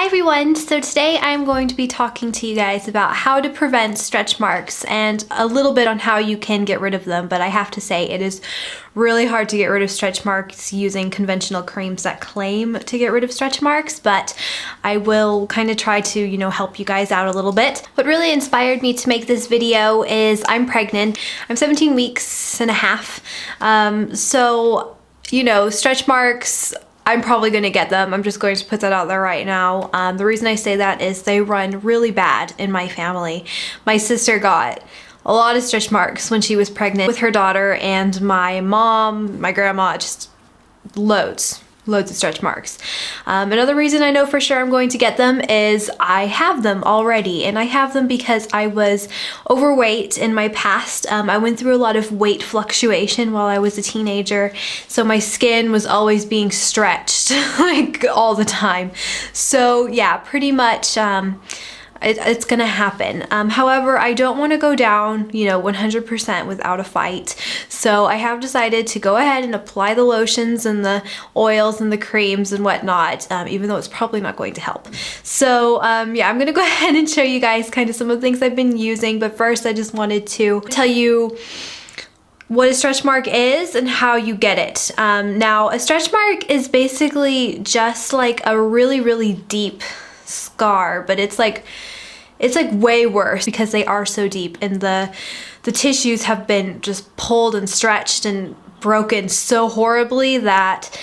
Hi everyone! So today I'm going to be talking to you guys about how to prevent stretch marks and a little bit on how you can get rid of them, but I have to say it is really hard to get rid of stretch marks using conventional creams that claim to get rid of stretch marks, but I will kind of try to, help you guys out a little bit. What really inspired me to make this video is I'm pregnant. I'm 17 weeks and a half. Stretch marks, I'm probably going to get them. I'm just going to put that out there right now. The reason I say that is they run really bad in my family. My sister got a lot of stretch marks when she was pregnant with her daughter, and my mom, my grandma, just loads of stretch marks. Another reason I know for sure I'm going to get them is I have them already, and I have them because I was overweight in my past. I went through a lot of weight fluctuation while I was a teenager, so my skin was always being stretched like all the time. So yeah, pretty much it's gonna happen. However, I don't want to go down, 100% without a fight. So I have decided to go ahead and apply the lotions and the oils and the creams and whatnot, even though it's probably not going to help. So yeah, I'm gonna go ahead and show you guys kind of some of the things I've been using. But first, I just wanted to tell you what a stretch mark is and how you get it. Now, a stretch mark is basically just like a really, really deep scar, but it's like way worse because they are so deep, and the tissues have been just pulled and stretched and broken so horribly that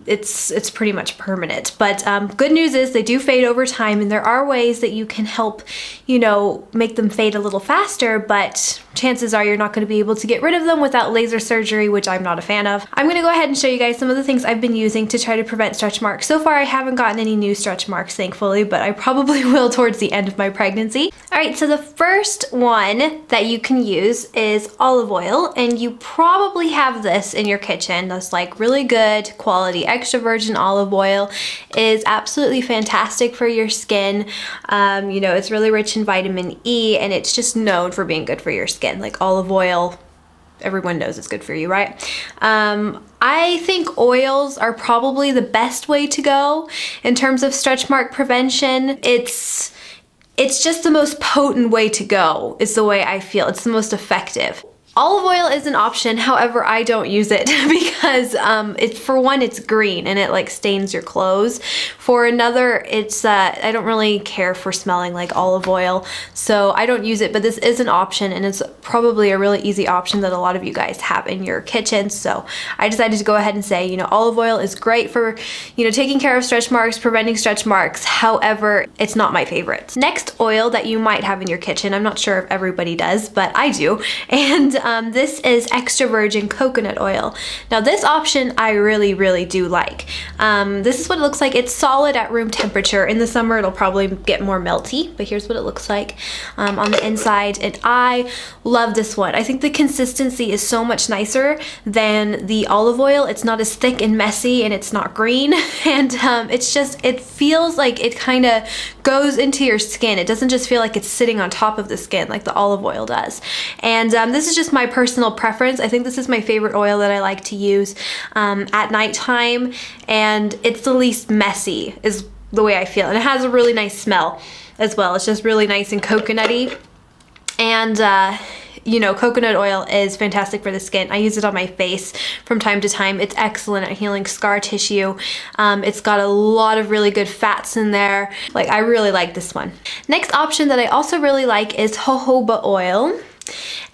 it's pretty much permanent. But good news is they do fade over time, and there are ways that you can help, make them fade a little faster, but chances are you're not going to be able to get rid of them without laser surgery, which I'm not a fan of. I'm going to go ahead and show you guys some of the things I've been using to try to prevent stretch marks. So far I haven't gotten any new stretch marks, thankfully, but I probably will towards the end of my pregnancy. Alright, so the first one that you can use is olive oil, and you probably have this in your kitchen. That's like really good quality extra virgin olive oil. Is absolutely fantastic for your skin. It's really rich in vitamin E, and it's just known for being good for your skin. Like olive oil, everyone knows it's good for you, right? I think oils are probably the best way to go in terms of stretch mark prevention. It's just the most potent way to go, is the way I feel. It's the most effective. Olive oil is an option, however, I don't use it because for one, it's green and it like stains your clothes. For another, it's I don't really care for smelling like olive oil, so I don't use it, but this is an option, and it's probably a really easy option that a lot of you guys have in your kitchen. So I decided to go ahead and say, olive oil is great for, taking care of stretch marks, preventing stretch marks. However, it's not my favorite. Next oil that you might have in your kitchen, I'm not sure if everybody does, but I do, and this is extra virgin coconut oil. Now this option I really, really do like. This is what it looks like. It's solid at room temperature. In the summer it'll probably get more melty, but here's what it looks like on the inside, and I love this one. I think the consistency is so much nicer than the olive oil. It's not as thick and messy, and it's not green, and it feels like it kind of goes into your skin. It doesn't just feel like it's sitting on top of the skin like the olive oil does. And this is just my personal preference. I think this is my favorite oil that I like to use at nighttime, and it's the least messy is the way I feel. And it has a really nice smell as well. It's just really nice and coconutty. And coconut oil is fantastic for the skin. I use it on my face from time to time. It's excellent at healing scar tissue. It's got a lot of really good fats in there. I really like this one. Next option that I also really like is jojoba oil.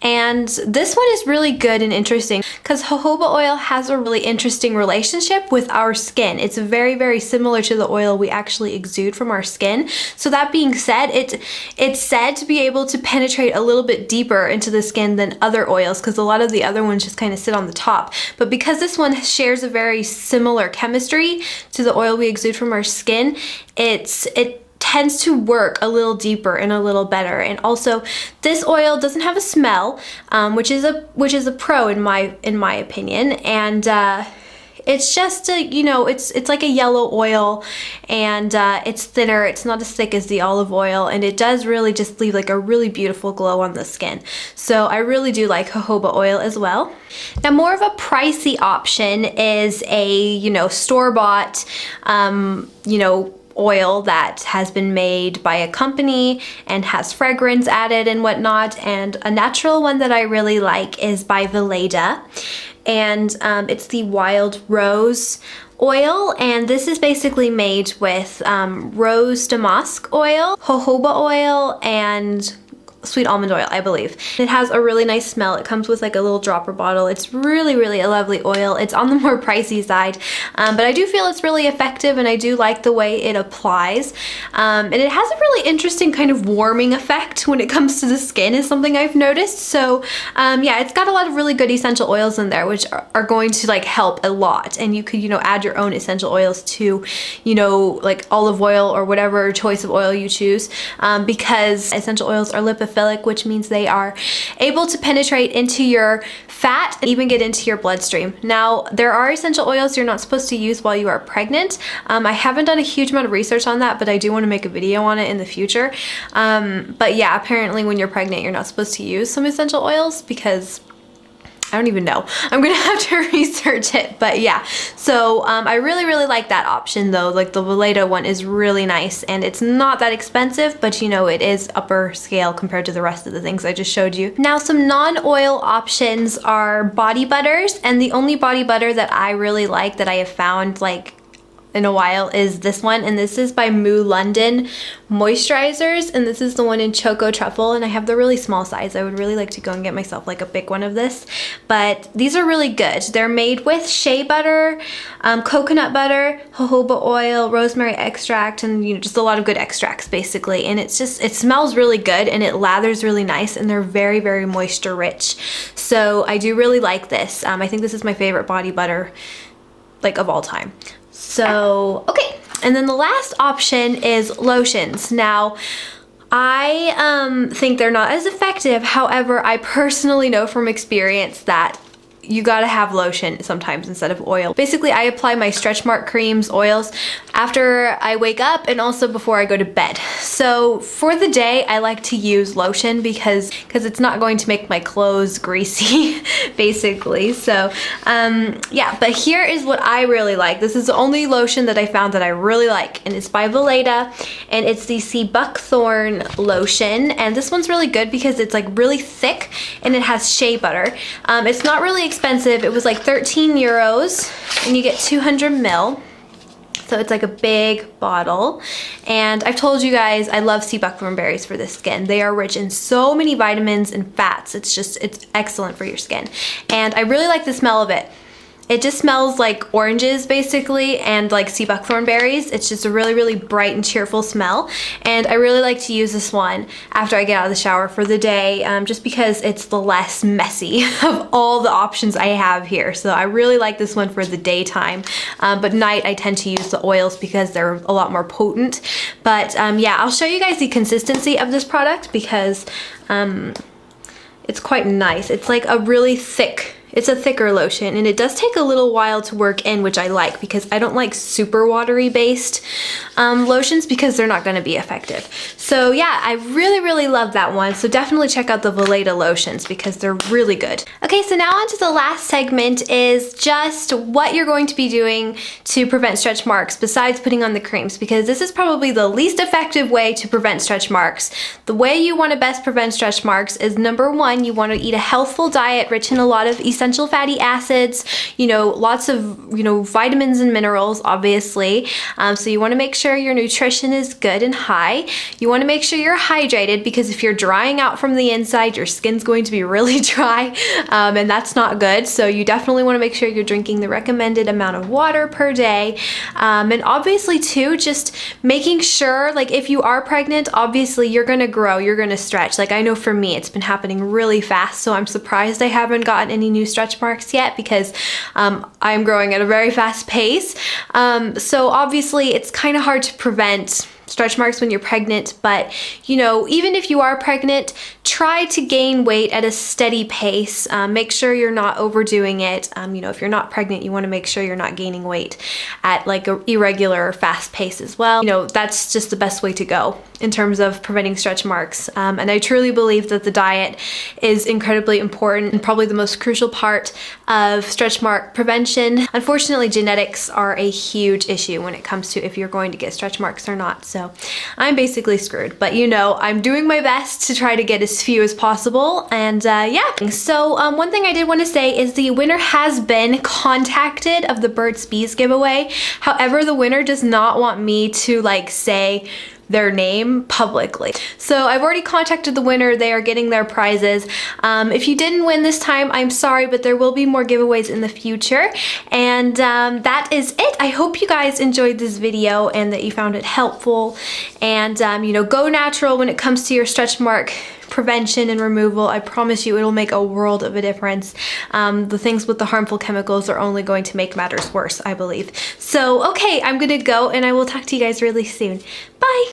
And this one is really good and interesting because jojoba oil has a really interesting relationship with our skin. It's very, very similar to the oil we actually exude from our skin. So that being said, it's said to be able to penetrate a little bit deeper into the skin than other oils, because a lot of the other ones just kind of sit on the top. But because this one shares a very similar chemistry to the oil we exude from our skin, it tends to work a little deeper and a little better. And also, this oil doesn't have a smell, which is a pro in my opinion. And it's just it's like a yellow oil, and it's thinner. It's not as thick as the olive oil, and it does really just leave like a really beautiful glow on the skin. So I really do like jojoba oil as well. Now, more of a pricey option is a store-bought oil that has been made by a company and has fragrance added and whatnot. And a natural one that I really like is by Veleda, and it's the Wild Rose oil, and this is basically made with rose damask oil, jojoba oil, and sweet almond oil, I believe. It has a really nice smell. It comes with like a little dropper bottle. It's really, really a lovely oil. It's on the more pricey side, but I do feel it's really effective, and I do like the way it applies. And it has a really interesting kind of warming effect when it comes to the skin, is something I've noticed. So yeah, it's got a lot of really good essential oils in there, which are going to like help a lot. And you could, you know, add your own essential oils to, you know, like olive oil or whatever choice of oil you choose, because essential oils are lipophilic, which means they are able to penetrate into your fat and even get into your bloodstream. Now, there are essential oils you're not supposed to use while you are pregnant. I haven't done a huge amount of research on that, but I do want to make a video on it in the future. But yeah, apparently when you're pregnant, you're not supposed to use some essential oils because I don't even know. I'm gonna have to research it, but yeah. So I really, really like that option though. Like the Veleda one is really nice, and it's not that expensive, but you know, it is upper scale compared to the rest of the things I just showed you. Now, some non-oil options are body butters, and the only body butter that I really like that I have found like in a while is this one, and this is by Moo London Moisturizers, and this is the one in Choco Truffle, and I have the really small size. I would really like to go and get myself like a big one of this, but these are really good. They're made with shea butter, coconut butter, jojoba oil, rosemary extract, and you know, just a lot of good extracts basically, and it's just, it smells really good and it lathers really nice, and they're very, very moisture rich. So I do really like this. I think this is my favorite body butter like of all time. So, okay, and then the last option is lotions. Now, I think they're not as effective. However, I personally know from experience that you gotta have lotion sometimes instead of oil. Basically, I apply my stretch mark creams, oils, after I wake up and also before I go to bed. So for the day, I like to use lotion because it's not going to make my clothes greasy, basically. So yeah, but here is what I really like. This is the only lotion that I found that I really like, and it's by Veleda, and it's the Sea Buckthorn lotion. And this one's really good because it's like really thick and it has shea butter. It's not really expensive. It was like 13 euros, and you get 200 ml. So it's like a big bottle. And I've told you guys, I love sea buckthorn berries for this skin. They are rich in so many vitamins and fats. It's excellent for your skin. And I really like the smell of it. It just smells like oranges basically, and like sea buckthorn berries. It's just a really, really bright and cheerful smell. And I really like to use this one after I get out of the shower for the day, just because it's the less messy of all the options I have here. So I really like this one for the daytime. But night I tend to use the oils because they're a lot more potent. But yeah, I'll show you guys the consistency of this product because it's quite nice. It's like a really thick, it's a thicker lotion, and it does take a little while to work in, which I like because I don't like super watery based lotions because they're not going to be effective. So yeah, I really, really love that one. So definitely check out the Veleda lotions because they're really good. Okay, so now on to the last segment is just what you're going to be doing to prevent stretch marks besides putting on the creams, because this is probably the least effective way to prevent stretch marks. The way you want to best prevent stretch marks is, number one, you want to eat a healthful diet rich in a lot of essential fatty acids, you know, lots of, you know, vitamins and minerals, obviously. So you want to make sure your nutrition is good and high. You want to make sure you're hydrated, because if you're drying out from the inside, your skin's going to be really dry, and that's not good. So you definitely want to make sure you're drinking the recommended amount of water per day. And obviously too, just making sure, like if you are pregnant, obviously you're going to grow, you're going to stretch. Like I know for me, it's been happening really fast. So I'm surprised I haven't gotten any new stretch marks yet because I'm growing at a very fast pace. So obviously it's kind of hard to prevent stretch marks when you're pregnant, but you know, even if you are pregnant, try to gain weight at a steady pace. Make sure you're not overdoing it. You know, if you're not pregnant, you want to make sure you're not gaining weight at like a irregular or fast pace as well. You know, that's just the best way to go in terms of preventing stretch marks. And I truly believe that the diet is incredibly important and probably the most crucial part of stretch mark prevention. Unfortunately, genetics are a huge issue when it comes to if you're going to get stretch marks or not. So I'm basically screwed, but you know, I'm doing my best to try to get as few as possible. And yeah, so one thing I did want to say is the winner has been contacted of the Burts Bees giveaway. However, the winner does not want me to like say their name publicly. So I've already contacted the winner. They are getting their prizes. If you didn't win this time, I'm sorry, but there will be more giveaways in the future. And that is it. I hope you guys enjoyed this video and that you found it helpful. And you know, go natural when it comes to your stretch mark prevention and removal. I promise you it'll make a world of a difference. The things with the harmful chemicals are only going to make matters worse, I believe. So okay, I'm gonna go and I will talk to you guys really soon. Bye!